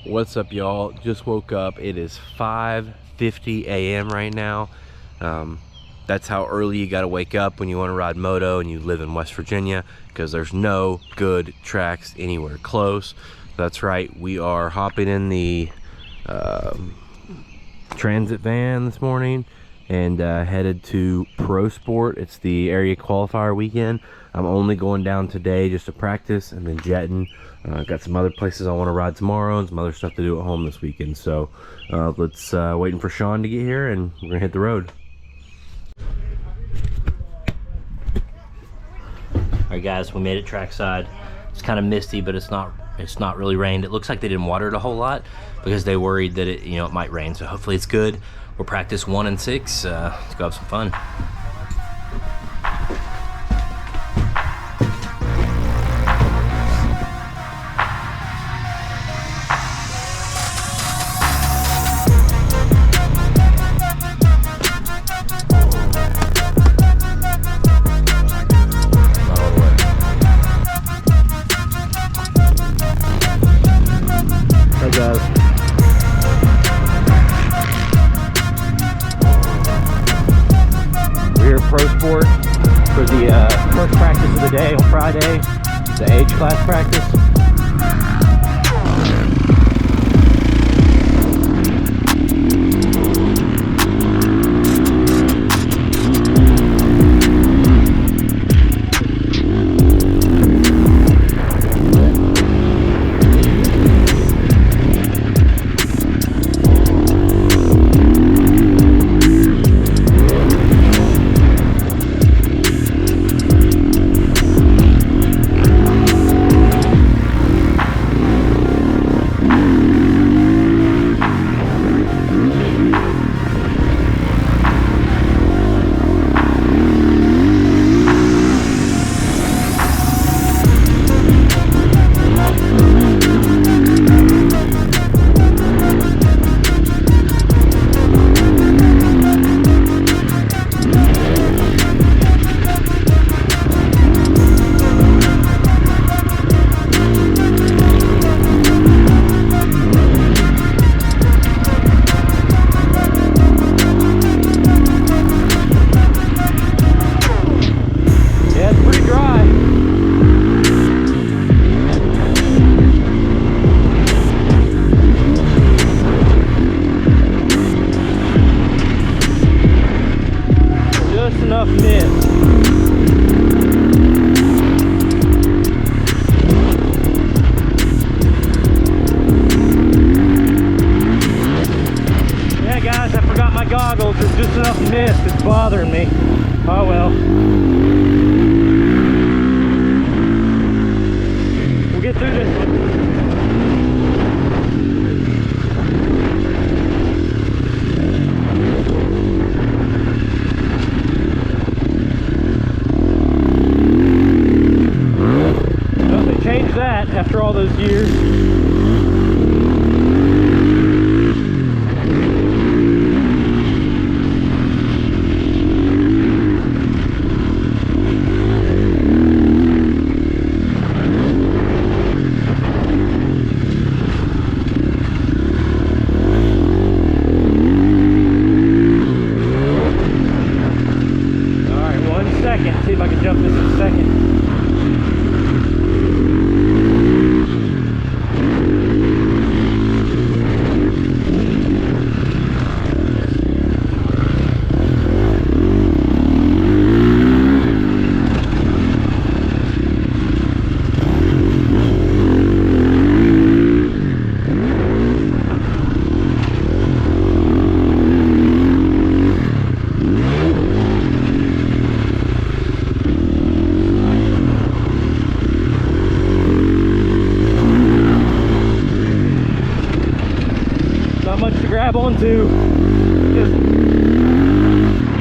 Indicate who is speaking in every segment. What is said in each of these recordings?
Speaker 1: What's up, y'all? Just woke up. It is 5:50 a.m. right now. That's how early you gotta wake up when you want to ride moto and you live in West Virginia, because there's no good tracks anywhere close. That's right, we are hopping in the transit van this morning and headed to Pro Sport. It's the area qualifier weekend. I'm only going down today just to practice and then jetting. Got some other places I want to ride tomorrow and some other stuff to do at home this weekend. So let's waiting for Sean to get here and we're gonna hit the road. All right, guys, we made it trackside. It's kind of misty, but it's not really rained. It looks like they didn't water it a whole lot because they worried that it might rain. So hopefully it's good. We'll practice 1 and 6. Let's go have some fun. Pro Sport for the first practice of the day on Friday, the age class practice. There's just enough mist, it's bothering me. Oh well. We'll get through this one. Well, they changed that after all those years. See if I can jump this in a second. Grab onto.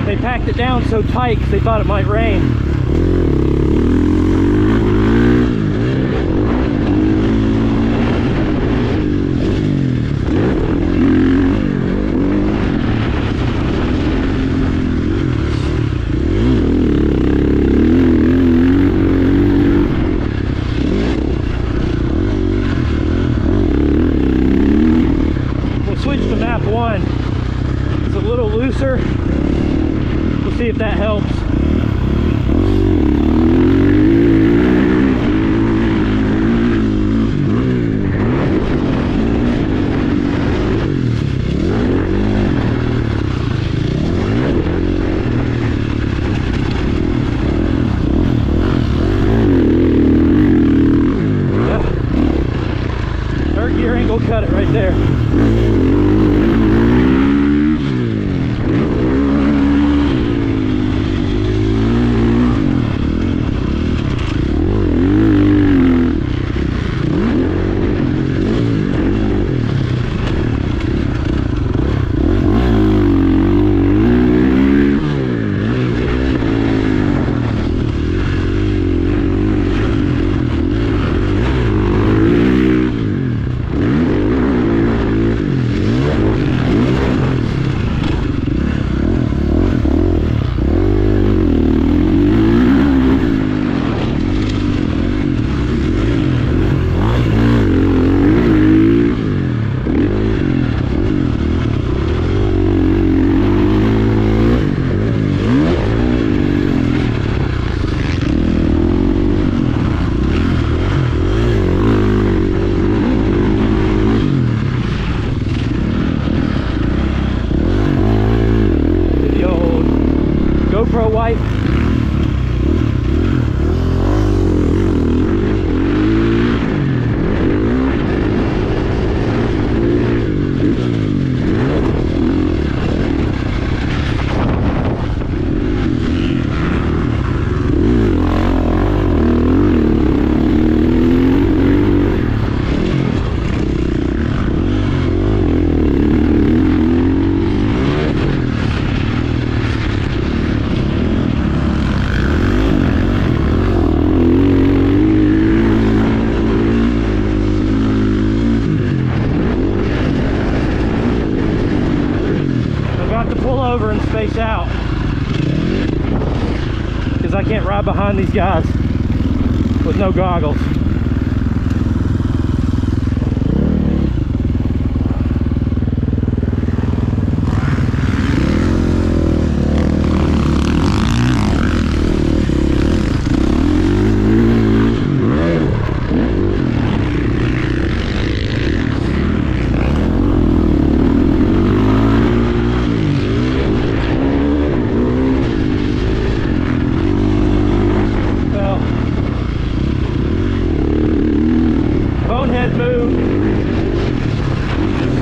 Speaker 1: They packed it down so tight because they thought it might rain. third gear ain't gonna cut it right there. GoPro wipe. Over and space out because I can't ride behind these guys with no goggles.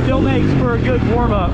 Speaker 1: Still makes for a good warm-up.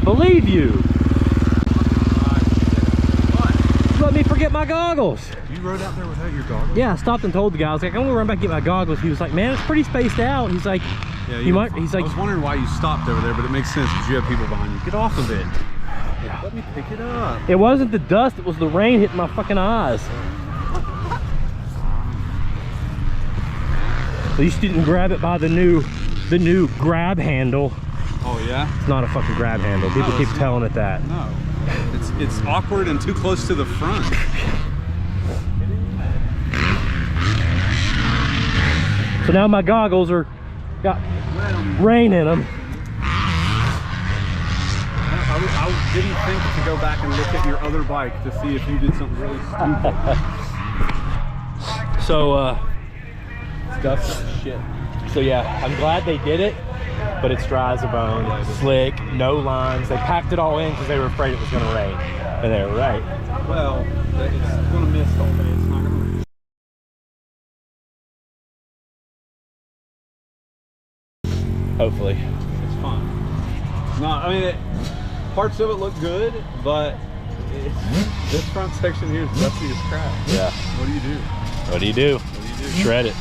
Speaker 1: Believe you. What? Let me forget my goggles.
Speaker 2: You rode out there without your goggles?
Speaker 1: Yeah, I stopped and told the guy, I was like, I'm gonna run back and get my goggles. He was like, man, it's pretty spaced out. He's like,
Speaker 2: yeah,
Speaker 1: he's like,
Speaker 2: I was wondering why you stopped over there, but it makes sense because you have people behind you. Get off of it.
Speaker 1: Yeah.
Speaker 2: Let me pick it up.
Speaker 1: It wasn't the dust, it was the rain hitting my fucking eyes. At least you didn't grab it by the new grab handle.
Speaker 2: Oh yeah?
Speaker 1: It's not a fucking grab handle. People keep telling it that.
Speaker 2: No. It's awkward and too close to the front.
Speaker 1: So now my goggles got rain in them.
Speaker 2: I didn't think to go back and look at your other bike to see if you did something really stupid.
Speaker 1: So
Speaker 2: Stuff shit.
Speaker 1: So yeah, I'm glad they did it, but it's dry as a bone. It's slick, no lines. They packed it all in because they were afraid it was going to rain, and they were right.
Speaker 2: Well, it's going to mist all day. It's not going to rain.
Speaker 1: Hopefully.
Speaker 2: It's fine. It's not. I mean, parts of it look good, but This front section here is dusty as crap.
Speaker 1: Yeah.
Speaker 2: What do you do?
Speaker 1: What do you do?
Speaker 2: What do you do?
Speaker 1: Shred it.